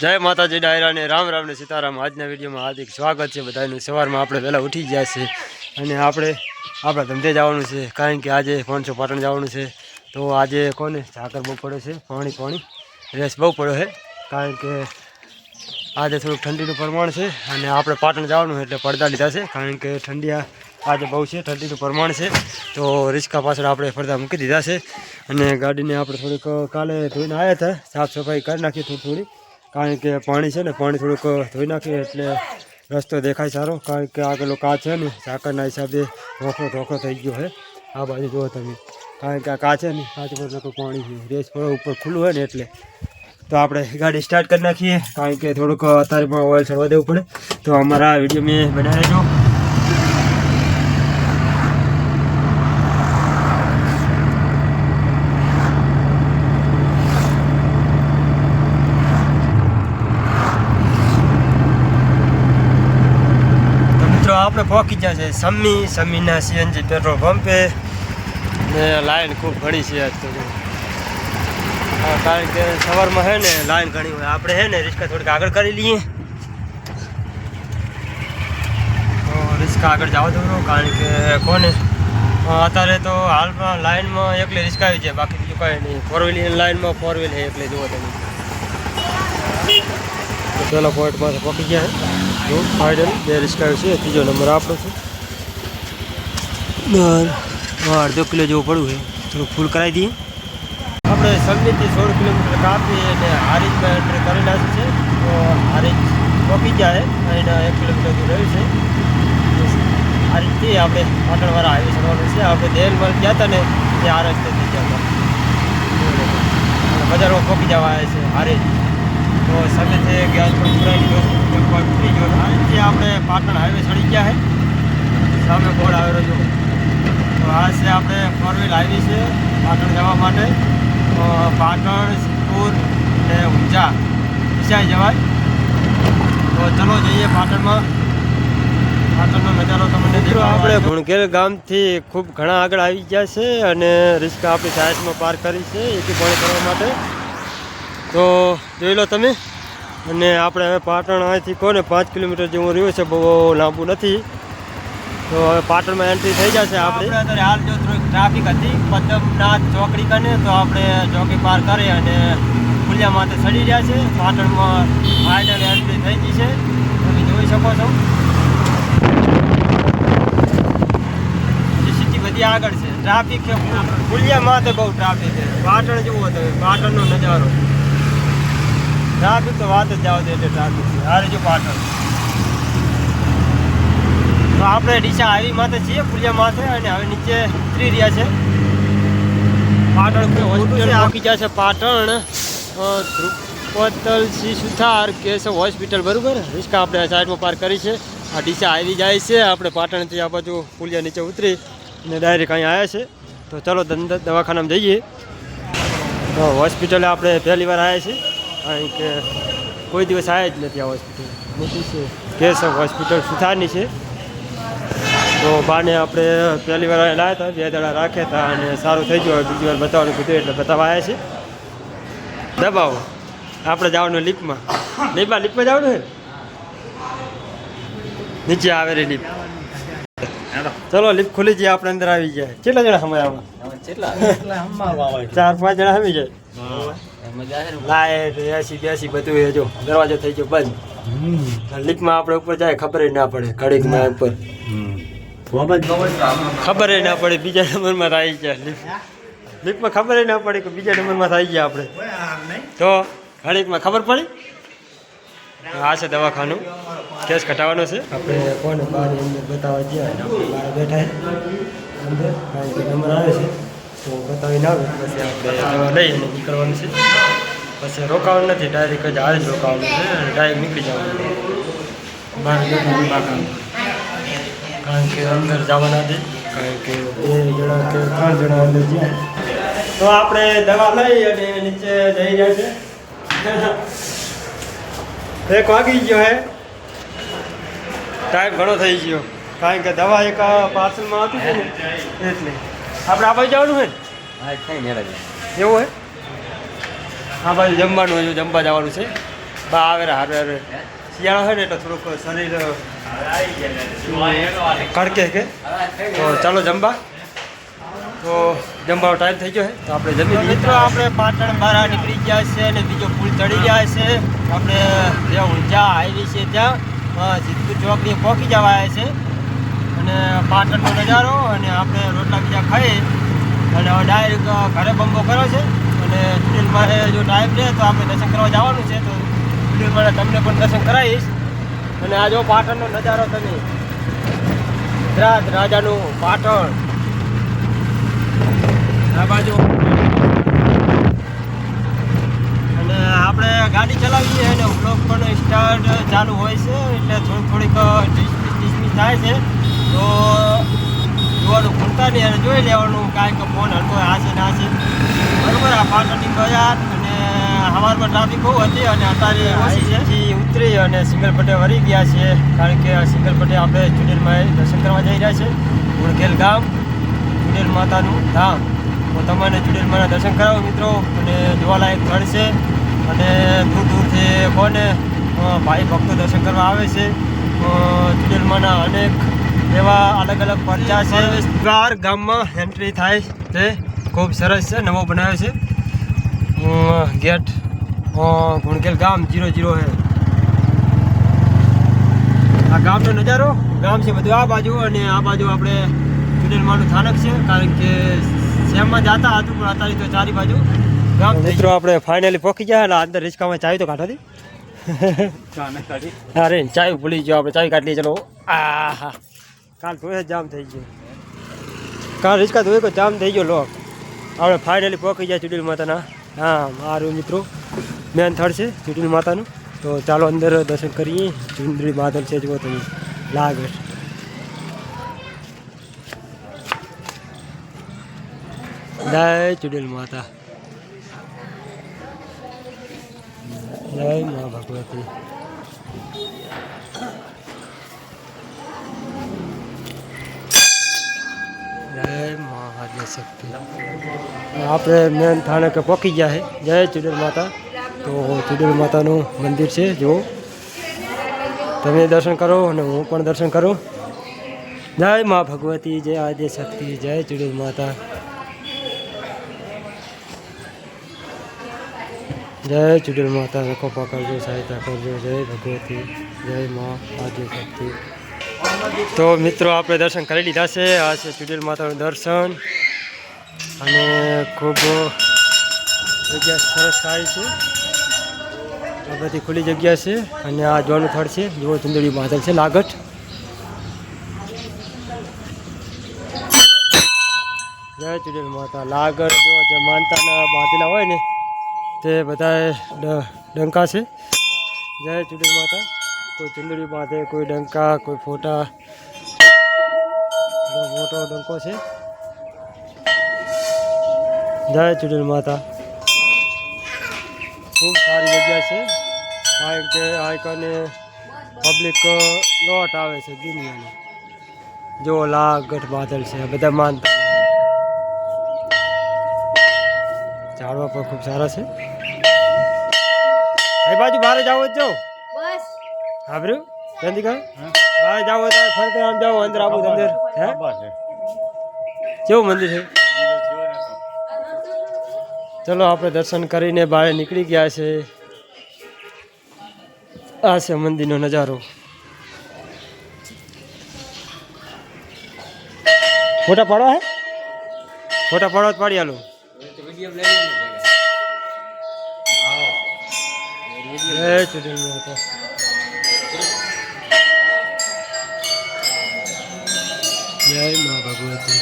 જય માતાજી ડાયરા ને રામ રામ ને સીતારામ। આજના વિડીયોમાં હાર્દિક સ્વાગત છે બધાનું। સવારમાં આપણે વહેલા ઉઠી ગયા છે અને આપણે આપણા ધંધે જવાનું છે, કારણ કે આજે 500 પાટણ જવાનું છે। તો આજે કોને ઝાકર બહુ પડે છે, પાણી રેસ બહુ પડ્યો છે, કારણ કે આજે થોડુંક ઠંડીનું પ્રમાણ છે અને આપણે પાટણ જવાનું એટલે પડદા લીધા છે, કારણ કે ઠંડી આજે બહુ છે, ઠંડીનું પ્રમાણ છે। તો રિક્ષા પાછળ આપણે પડદા મૂકી દીધા છે અને ગાડીને આપણે થોડીક કાલે ધોઈને આવ્યા હતા, સાફ સફાઈ કરી નાખી થોડી, કારણ કે પાણી છે ને, પાણી થોડુંક ધોઈ નાખીએ એટલે રસ્તો દેખાય સારો, કારણ કે આગળ કાચ છે ને ઝાકરના હિસાબે ધોખો થઈ ગયો છે। આ બાજુ જુઓ તમે, કારણ કે આ કાચ છે ને, કાચ પર કોઈ પાણી છે, રેસ પર ઉપર ખુલ્લું હોય ને એટલે। તો આપણે ગાડી સ્ટાર્ટ કરી નાખીએ, કારણ કે થોડુંક અત્યારે પણ ઓઇલ ચડવા દેવું પડે। તો અમારા વિડીયો મેં બનાવી લેજો। આપણે પહોંચી ગયા છે સમીના સીએનજી પેટ્રોલ પંપે ને લાઈન ખૂબ ઘણી છે આજ તો, કારણ કે સવારમાં છે ને લાઈન ઘણી હોય। આપણે છે ને રિક્ષા થોડીક આગળ કરી લઈએ, તો રિક્ષા આગળ જવા દો, કારણ કે કોને અત્યારે તો હાલમાં લાઈનમાં એકલી રિક્ષા આવી છે, બાકી બીજું કાંઈ નહીં। 4 વ્હીલની લાઈનમાં 4 વ્હીલ છે એટલે જુઓ તમે। તો પહેલા પોઈન્ટમાં પહોંચી ગયા છે, જો ફાઇનલ 2 રિક્ષા છે, 3જો નંબર આપણો છે। અડધો કિલો જેવું પડ્યું છે, થોડુંક ફૂલ કરાવી દઈએ। આપણે સમીથી 16 કિલોમીટર કાપી અને હારીજમાં એન્ટ્રી કરી નાખી છે, તો હારીજ પહોંચી જાય એના 1 કિલોમીટર દૂર રહ્યું છે। હારીજથી આપણે પાટણવાળા હાઈવે ચડવાનું છે। આપણે દેલમાં ગયા હતા ને તે આ રસ્તેથી ગયા હતા, બજારમાં પહોંચી જવા આવ્યા છે હારીજ। તો સમીથી ગેસ પર ઉતરી ગયો, હારીજથી આપણે પાટણ હાઈવે ચડી ગયા છે, સામે બોર્ડ આવેલો જો। તો આ છે આપણે 4 વ્હીલ હાઈવે છે પાટણ જવા માટે। પાટણ, સિદ્ધપુર ને ઊંઝા વિસાઈ જવાય। તો ચલો જઈએ પાટણમાં, પાટણનો નજારો તમને દેખાડો। આપણે ભુણગેર ગામથી ખૂબ ઘણા આગળ આવી ગયા છે અને રિક્ષા આપણી સાઈડમાં પાર્ક કરી છે એકી પાણી કરવા માટે, તો જોઈ લો તમે। અને આપણે હવે પાટણ અહીંથી કોને 5 કિલોમીટર જેવું રહ્યું છે, બહુ લાંબુ નથી। તો હવે પાટણમાં એન્ટ્રી થઈ જશે આપણે। અત્યારે હાલ જો થોડીક ટ્રાફિક હતી પદ્મનાથ ચોકડી કને, તો આપણે ચોકી પાર કરી અને પુલિયા માથે ચડી રહ્યા છે। પાટણમાં ફાઇનલ એન્ટ્રી થઈ ગઈ છે, તમે જોઈ શકો છો। સિટી બધી આગળ છે, ટ્રાફિક છે, પુલિયા માથે બહુ ટ્રાફિક છે। પાટણ જુઓ તમે, પાટણનો નજારો, ટ્રાફિક તો વાત જ જાવ દે એટલે ટ્રાફિક છે। આ જો પાટણ, તો આપણે ડીસા હાઈવે માથે છીએ, પુલિયા માથે, અને હવે નીચે ઉતરી રહ્યા છે। પાટણ હોસ્પિટલ પહોંચી ગયા છે, પાટણ ધ્રુપદલસિંહ સુથાર કેશવ હોસ્પિટલ, બરાબર। રિક્ષા આપણે સાઈડમાં પાર્ક કરી છે, આ ડીસા હાઈવે જાય છે। આપણે પાટણથી આ બાજુ પુલિયા નીચે ઉતરી અને ડાયરેક્ટ અહીં આવ્યા છે। તો ચલો દવાખાનામાં જઈએ। તો હોસ્પિટલે આપણે પહેલી વાર આવ્યા છીએ, કારણ કે કોઈ દિવસ આવ્યા જ નથી આ હોસ્પિટલ, મોટી છે, કેશવ હોસ્પિટલ સુથારની છે। તો બાને આપણે પહેલી વાર લાવ્યા હતા, 2 દાડા રાખ્યા હતા અને સારું થઈ ગયું। બીજી વાર બતાવવાનું કીધું એટલે બતાવવા આવ્યા છે। દબાવો, આપણે જવાનું લિફ્ટમાં જવાનું છે, નીચે આવેલી લિફ્ટ। ચલો લિફ્ટ ખુલી જાય, આપણે અંદર આવી જાય। કેટલા જણા સમય આવા? 4-5 જણા આવી જાય। લાઈટ એસી બેસી બધું એ જો દરવાજો થઈ ગયો બંધ। લિફ્ટમાં આપણે ઉપર જાય ખબર ના પડે, ઘડીકમાં ઉપર ખબર ના પડે બીજા નંબરમાં આવી ગયા। લિફ્ટમાં ખબર ના પડે કે બીજા નંબરમાં થઈ ગયા આપણે, તો ઘડીકમાં ખબર પડી। આ છે દવાખાનું, કેસ કટાવવાનો છે। આપણે કોને બહાર અંદર બતાવવા ગયા, બહાર બેઠા અંદર, કારણ કે નંબર આવે છે તો બતાવીને આવે પછી આપણે દવા લઈ અને નીકળવાનું છે। પછી રોકાવાનું નથી, ડાયરેક્ટ જ હાલ જ રોકાવાનું છે અને ડાયરેક્ટ નીકળી જવાનું બહાર બેઠા, કારણ કે અંદર જવાના દે, કારણ કે 2 જણા કે 3 જણા અંદર જાય। તો આપણે દવા લઈ અને નીચે જઈ રહ્યા છે। 1 વાગી ગયો હે, ટાઈમ ઘણો થઈ ગયો, કારણ કે દવા એક પાર્સલમાં હતી ને એટલે આપણે આ બાજુ જવાનું છે ને, એવું હોય। આ બાજુ જમવાનું હોય, જમવા જવાનું છે। બા આવે હારે હારે શિયાળો હોય ને એટલે થોડુંક શરીર કડકે કે તો ચાલો જમવા. તો જમવાનો ટાઈમ થઈ ગયો છે તો આપણે જમી લઈએ. મિત્રો આપણે પાટણ બહાર નીકળી ગયા છે અને બીજો પુલ ચડી ગયા છે. આપણે જે ઊંઝા હાઈવે છે ત્યાં સિદ્ધપુર ચોકડી પહોંચી જવા છે અને પાટણનો નજારો અને આપણે રોટલા બીજા ખાઈ અને હવે ડાયરેક્ટ ઘરે બંબો કર્યો છે અને ચૂડેલમાં જો ટાઈમ રહે તો આપણે દર્શન કરવા જવાનું છે. તો ચૂડેલમાં તમને પણ દર્શન કરાવીશ અને આ જો પાટણનો નજારો તમે ગુજરાત રાજાનું પાટણ આ બાજુ અને આપણે ગાડી ચલાવીએ અને બ્લોક પણ સ્ટાર્ટ ચાલુ હોય છે એટલે થોડીક ડિસ્મિસ થાય છે તો જોવાનું ભૂલતા નહીં અને જોઈ લેવાનું કાંઈક ફોન હલકો આ છે ના છે બરાબર. આ પાટણની બજાર અને સવારમાં ટ્રાફિક બહુ હતી અને અત્યારે ઓછી છે ઉતરી અને સિંગલ પટ્ટે વળી ગયા છે કારણ કે સિંગલ પટ્ટે આપણે ચૂડેલમાં દર્શન કરવા જઈ રહ્યા છે. ઉણઘેલ ગામ ચૂડેલ માતાનું ધામ. તો તમને ચૂડેલમાના દર્શન કરાવો મિત્રો અને જોવાલાયક સ્થળ છે અને દૂર દૂરથી કોને ભાઈ ભક્તો દર્શન કરવા આવે છે. ચૂડેલમાના અનેક એવા અલગ અલગ પરચા છે. દ્વાર ગામમાં એન્ટ્રી થાય છે ખૂબ સરસ છે નવો બનાવ્યો છે ગેટ ગુણગેલ ગામ 00 છે. આ ગામનો નજારો ગામ છે બધું આ બાજુ અને આ બાજુ આપણે ચૂડેલમાનું સ્થાનક છે કારણ કે શહેરમાં જતા હતું પણ અત્યારે તો ચારી બાજુ ગામ. મિત્રો આપણે ફાઇનલી પહોંચી ગયા એટલે અંદર રિક્ષામાં ચાવી તો કાઢો હતી અરે ચાવી ભૂલી ગયો આપણે ચાવી કાઢી ચલો. આ હા કાલ તો જામ થઈ ગયો કાલ રિક્ષા ધોઈ જામ થઈ ગયો લોક. આપણે ફાઇનલી પહોંચી ગયા ચૂડેલ માતાના હા મારું મિત્રો મેન સ્થળ છે ચૂડેલ માતાનું. તો ચાલો અંદર દર્શન કરીએ. ચુંદડી બાદલ છે જુઓ તમે લાગે જય ચૂડેલ માતા જય મા ભગવતી. જય મહાદેવ શક્તિ. આપણે મેન સ્થાનકે પહોંચી ગયા છે જય ચૂડેલ માતા. તો ચૂડેલ માતાનું મંદિર છે જુઓ તમે દર્શન કરો અને હું પણ દર્શન કરું. જય મા ભગવતી જય આદ્ય શક્તિ જય ચૂડેલ માતા જય ચૂડેલ માતા. કૃપા કરજો સહાયતા કરજો જય ભગવતી જય મા આદ્ય શક્તિ. તો મિત્રો આપણે દર્શન કરી લીધા છે. આ છે ચૂડેલ માતાનું દર્શન અને ખૂબ જગ્યા સરસ સારી છે. આ બધી ખુલ્લી જગ્યા છે અને આ જોવાનું સ્થળ છે જુઓ ચુંદડી બાદલ છે લાગટ. જય ચૂડેલ માતા. લાગટ જો જે માનતાના બાંધેલા હોય ને તે બધા ડંકા છે. જય ચૂડેલ માતા. કોઈ ચુંદડી બાંધે કોઈ ડંકા કોઈ ફોટા મોટો ડંકો છે. જય ચૂડેલ માતા. ખૂબ સારી જગ્યા છે કારણ કે આ કને પબ્લિક લોટ આવે છે દુનિયાની. જો લાગટ બાદલ છે બધા માનતા ઝાડવા પણ ખૂબ સારા છે. એ બાજુ બહાર જાવ જો બસ હાબરું જલ્દી કર બહાર જાવ તો ફરતે આમ જાવ અંદર આવું અંદર હે કેવું મંદિર છે. ચલો આપણે દર્શન કરીને બહાર નીકળી ગયા છે. આ છે મંદિરનો નજારો. ફોટા પાડવા હે ફોટા પાડવા પાડી આલો. જય ચૂડેલ માતા. જય મા ભગવતી.